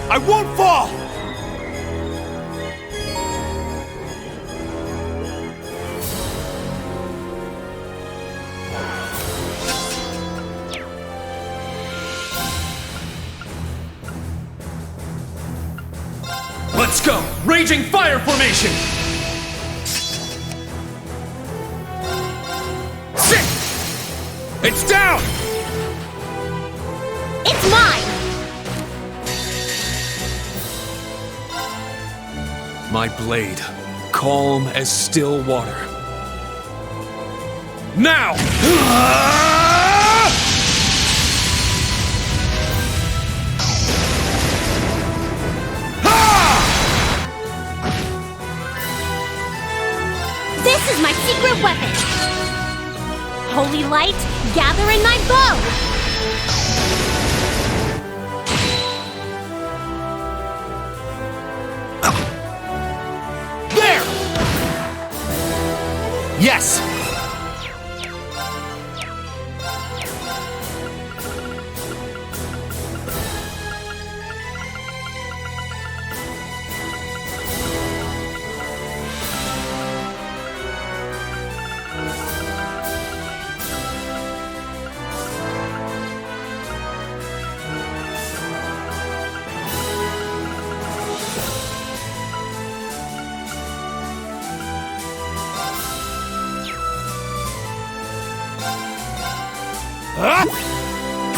I won't fall! Let's go! Raging fire formation! Sit! It's down! It's mine! My blade, calm as still water. Now! This is my secret weapon! Holy light, gather in my bow! There! Yes!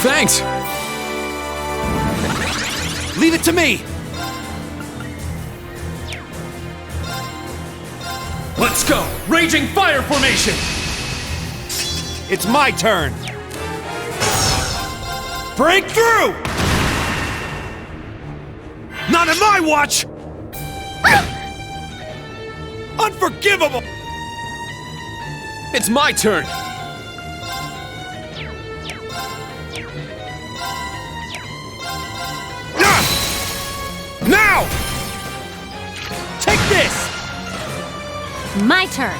Thanks! Leave it to me! Let's go! Raging fire formation! It's my turn! Break through! Not on my watch! Unforgivable! It's my turn! Now! Take this! My turn!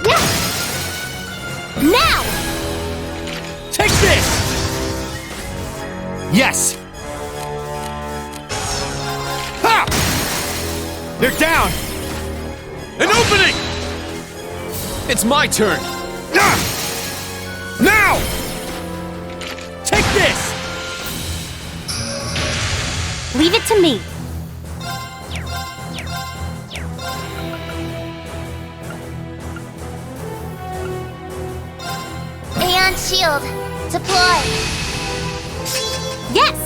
Yeah. Now! Take this! Yes! Ha! They're down! An opening! It's my turn! Now! Take this! Leave it to me. Aeon shield, deploy. Yes!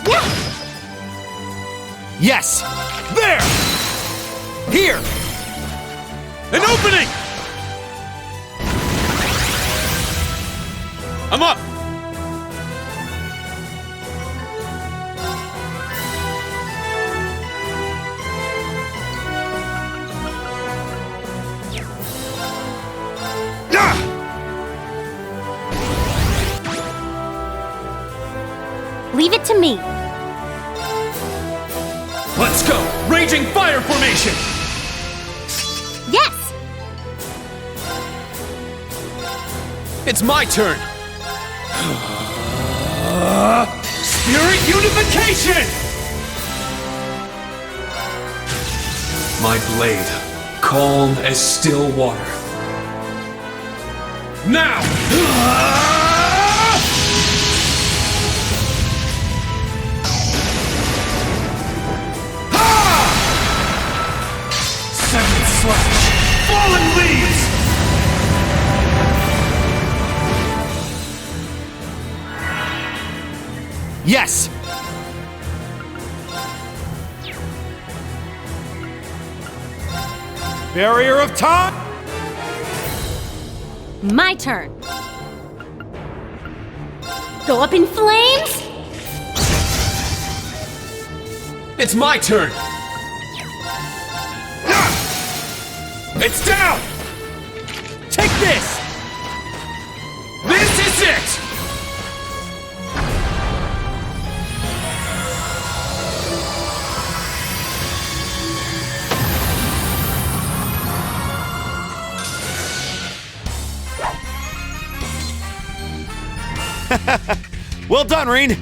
Yeah! Yes! There! Here! An opening! I'm up! Leave it to me. Let's go! Raging fire formation! Yes! It's my turn! Spirit unification! My blade, calm as still water. Now! Seventh slash! Fallen leaves! Yes! Barrier of time! My turn. Go up in flames? It's my turn! It's down! Take this! This is it! Well done, Rain.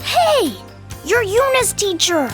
Hey! You're Yuna's teacher!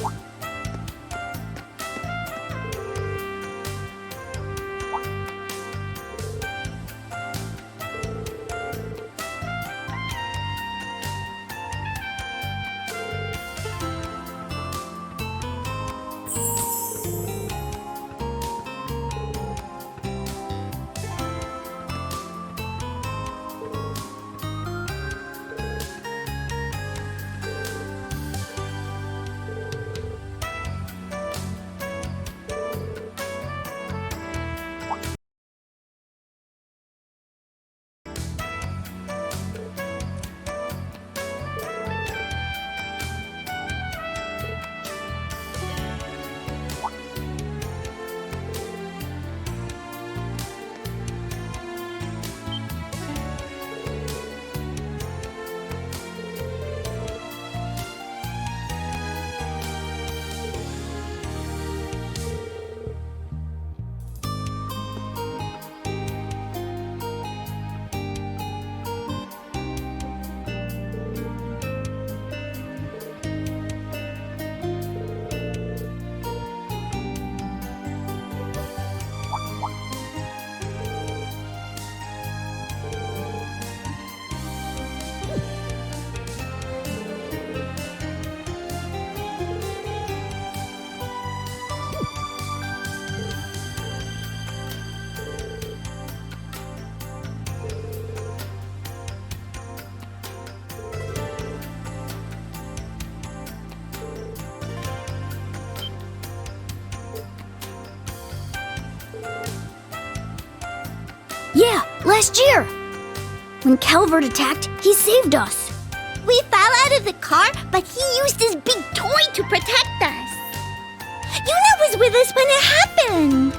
Yeah, last year! When Calvert attacked, he saved us. We fell out of the car, but he used his big toy to protect us. Yuna was with us when it happened.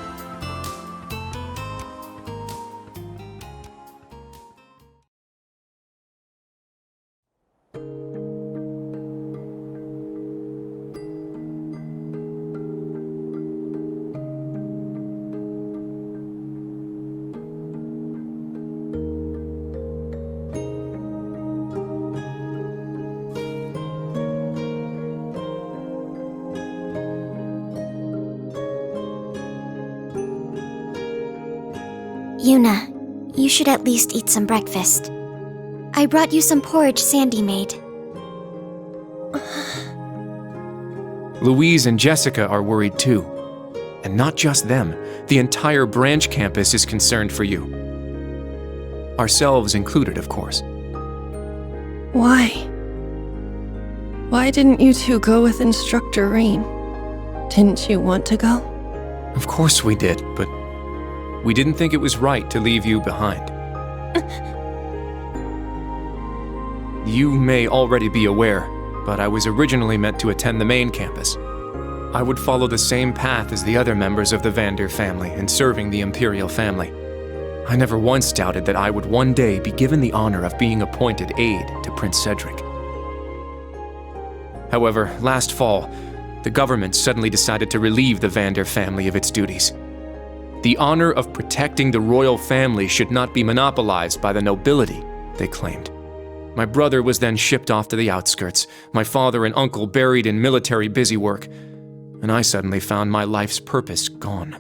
Yuna, you should at least eat some breakfast. I brought you some porridge Sandy made. Louise and Jessica are worried too. And not just them, the entire branch campus is concerned for you. Ourselves included, of course. Why? Why didn't you two go with Instructor Rain? Didn't you want to go? Of course we did, but we didn't think it was right to leave you behind. You may already be aware, but I was originally meant to attend the main campus. I would follow the same path as the other members of the Vander family in serving the Imperial family. I never once doubted that I would one day be given the honor of being appointed aide to Prince Cedric. However, last fall, the government suddenly decided to relieve the Vander family of its duties. The honor of protecting the royal family should not be monopolized by the nobility, they claimed. My brother was then shipped off to the outskirts, my father and uncle buried in military busywork, and I suddenly found my life's purpose gone.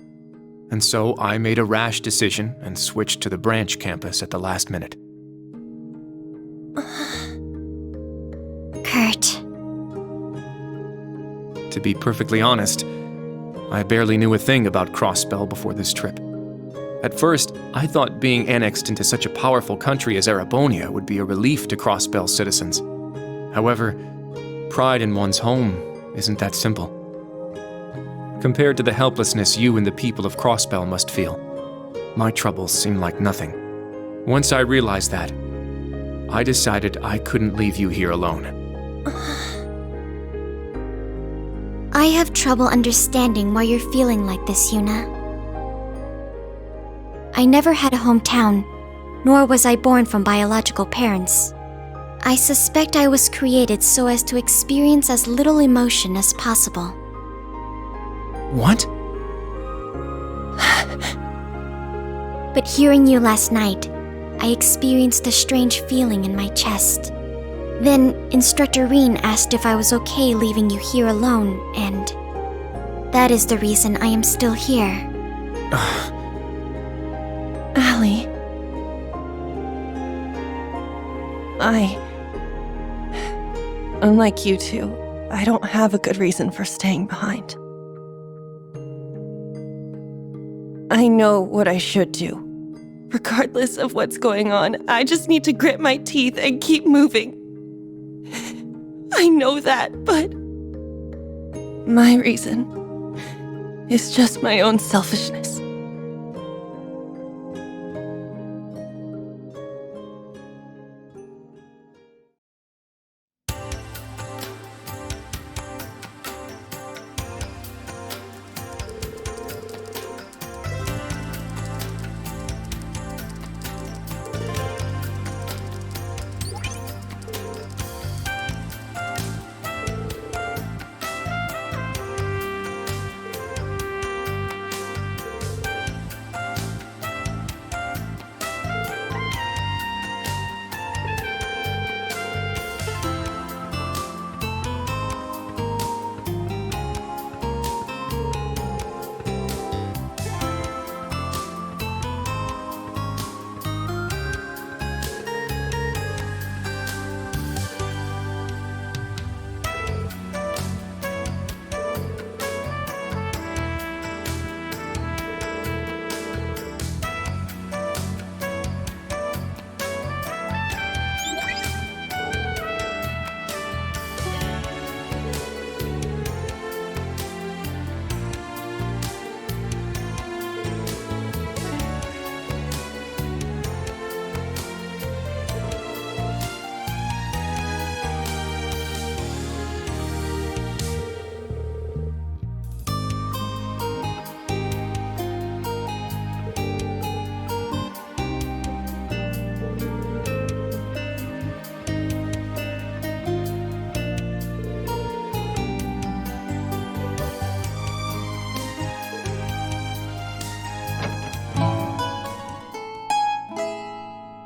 And so I made a rash decision and switched to the branch campus at the last minute. Kurt. To be perfectly honest, I barely knew a thing about Crossspell before this trip. At first, I thought being annexed into such a powerful country as Erebonia would be a relief to Crossspell citizens. However, pride in one's home isn't that simple. Compared to the helplessness you and the people of Crossspell must feel, my troubles seem like nothing. Once I realized that, I decided I couldn't leave you here alone. I have trouble understanding why you're feeling like this, Yuna. I never had a hometown, nor was I born from biological parents. I suspect I was created so as to experience as little emotion as possible. What? But hearing you last night, I experienced a strange feeling in my chest. Then Instructor Reen asked if I was okay leaving you here alone, and that is the reason I am still here. Allie. Unlike you two, I don't have a good reason for staying behind. I know what I should do. Regardless of what's going on, I just need to grit my teeth and keep moving. I know that, but my reason is just my own selfishness.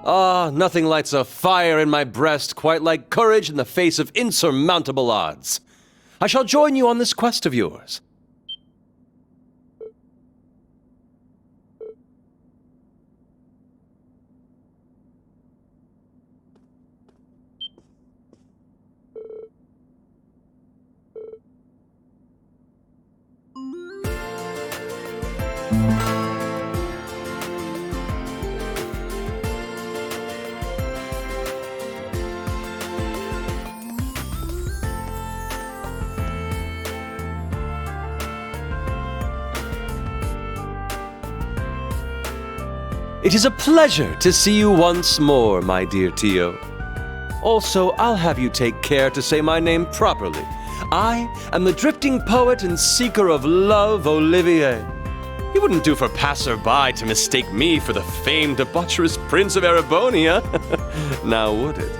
Ah, nothing lights a fire in my breast quite like courage in the face of insurmountable odds. I shall join you on this quest of yours. It is a pleasure to see you once more, my dear Tio. Also, I'll have you take care to say my name properly. I am the drifting poet and seeker of love, Olivier. It wouldn't do for passerby to mistake me for the famed debaucherous Prince of Erebonia. Now would it?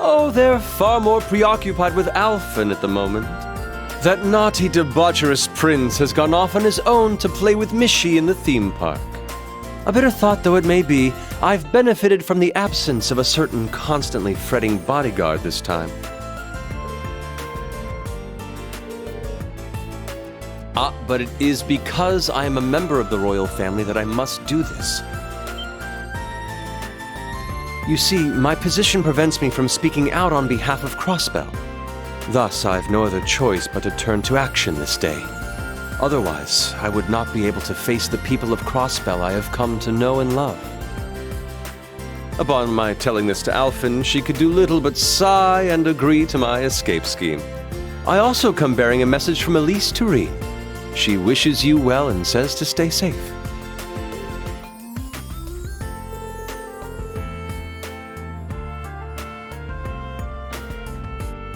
Oh, they're far more preoccupied with Alphen at the moment. That naughty, debaucherous prince has gone off on his own to play with Mishi in the theme park. A bitter thought though it may be, I've benefited from the absence of a certain constantly fretting bodyguard this time. But it is because I am a member of the royal family that I must do this. You see, my position prevents me from speaking out on behalf of Crossbell. Thus, I've no other choice but to turn to action this day. Otherwise, I would not be able to face the people of Crossbell I have come to know and love. Upon my telling this to Alphen, she could do little but sigh and agree to my escape scheme. I also come bearing a message from Elise to Reen. She wishes you well and says to stay safe.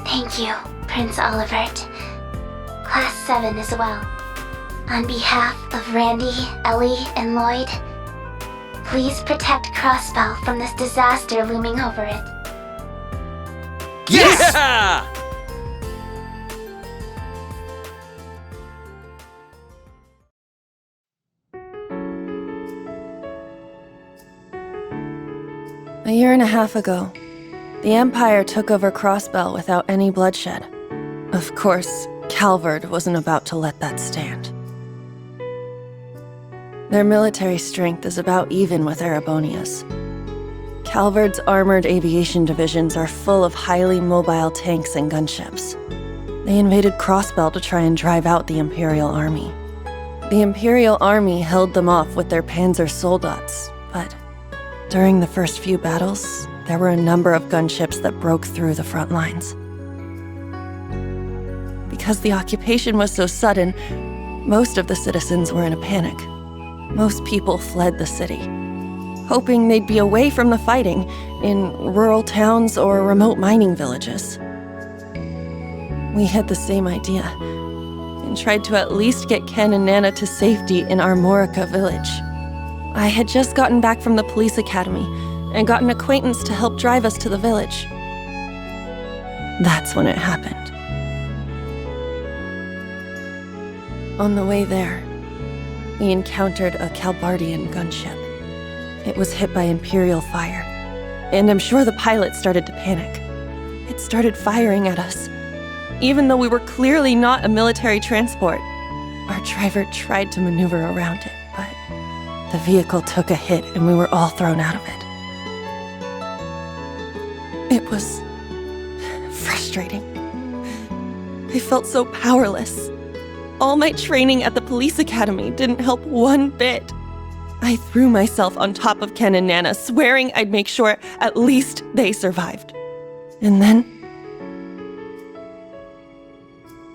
Thank you, Prince Olivert. Class 7 as well. On behalf of Randy, Ellie, and Lloyd, please protect Crossbell from this disaster looming over it. Yes! Yeah! A year and a half ago, the Empire took over Crossbell without any bloodshed. Of course, Calvard wasn't about to let that stand. Their military strength is about even with Erebonia's. Calvard's armored aviation divisions are full of highly mobile tanks and gunships. They invaded Crossbell to try and drive out the Imperial Army. The Imperial Army held them off with their Panzer Soldats, but during the first few battles, there were a number of gunships that broke through the front lines. Because the occupation was so sudden, most of the citizens were in a panic. Most people fled the city, hoping they'd be away from the fighting in rural towns or remote mining villages. We had the same idea and tried to at least get Ken and Nana to safety in Armorica village. I had just gotten back from the police academy and got an acquaintance to help drive us to the village. That's when it happened. On the way there, we encountered a Calbardian gunship. It was hit by Imperial fire, and I'm sure the pilot started to panic. It started firing at us. Even though we were clearly not a military transport, our driver tried to maneuver around it, but the vehicle took a hit and we were all thrown out of it. It was frustrating. I felt so powerless. All my training at the police academy didn't help one bit. I threw myself on top of Ken and Nana, swearing I'd make sure at least they survived. And then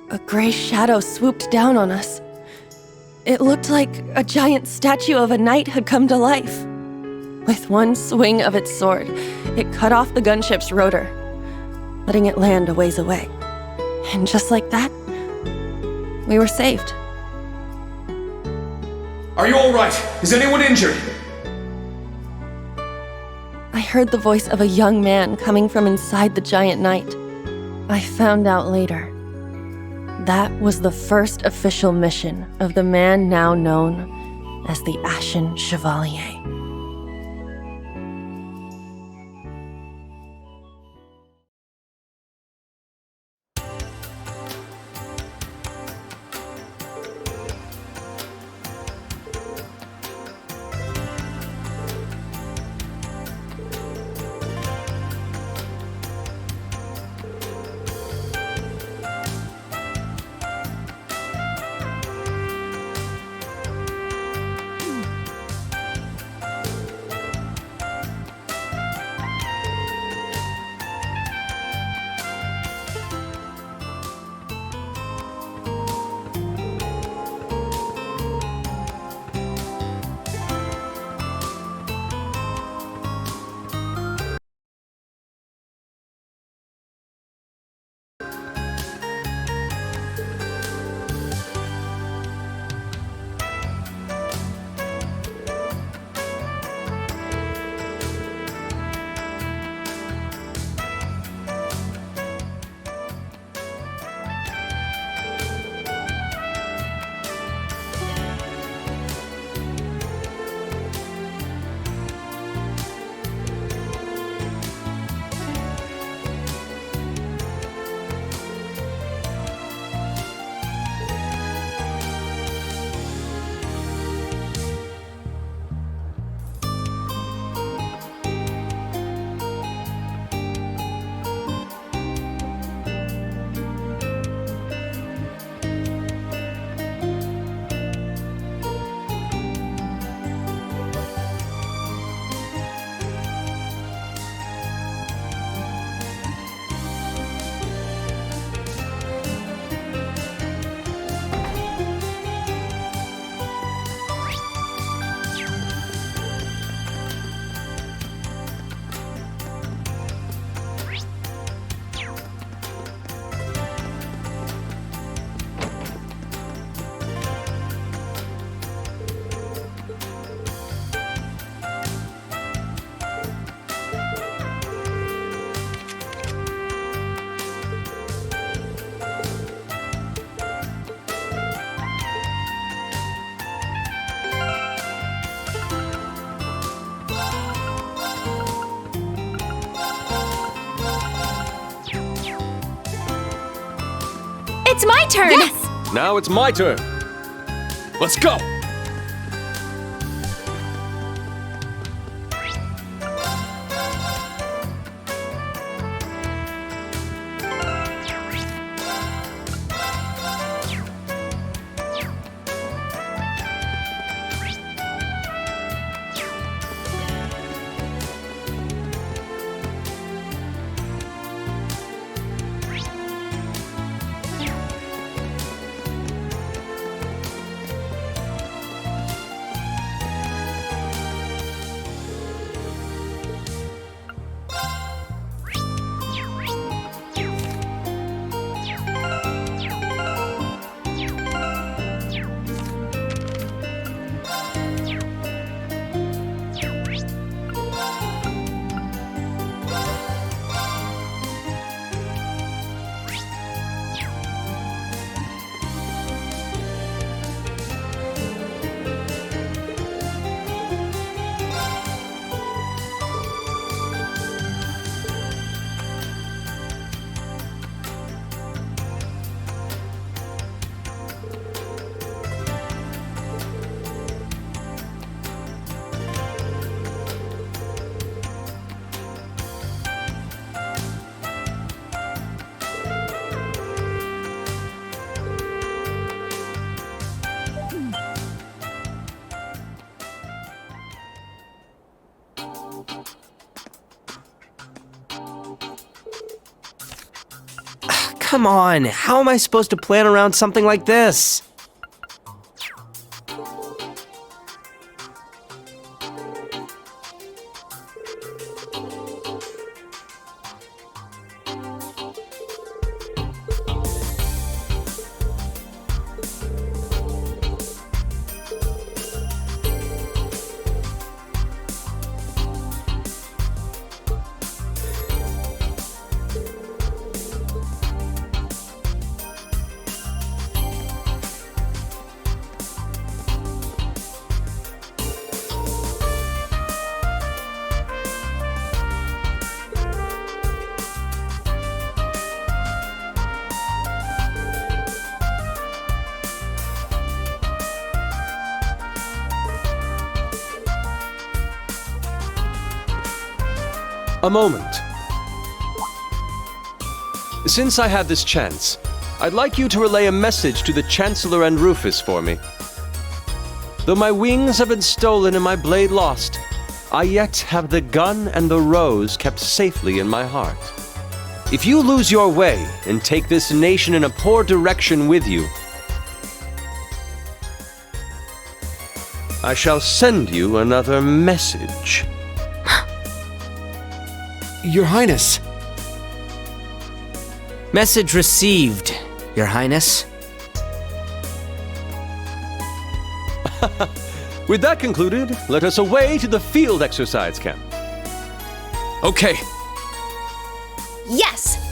a gray shadow swooped down on us. It looked like a giant statue of a knight had come to life. With one swing of its sword, it cut off the gunship's rotor, letting it land a ways away. And just like that, we were saved. Are you all right? Is anyone injured? I heard the voice of a young man coming from inside the giant knight. I found out later. That was the first official mission of the man now known as the Ashen Chevalier. it's my turn! Yes! Now it's my turn. Let's go! Come on, how am I supposed to plan around something like this? A moment. Since I have this chance, I'd like you to relay a message to the Chancellor and Rufus for me. Though my wings have been stolen and my blade lost, I yet have the gun and the rose kept safely in my heart. If you lose your way and take this nation in a poor direction with you, I shall send you another message. Your Highness. Message received, Your Highness. With that concluded, let us away to the field exercise camp. Okay, Yes!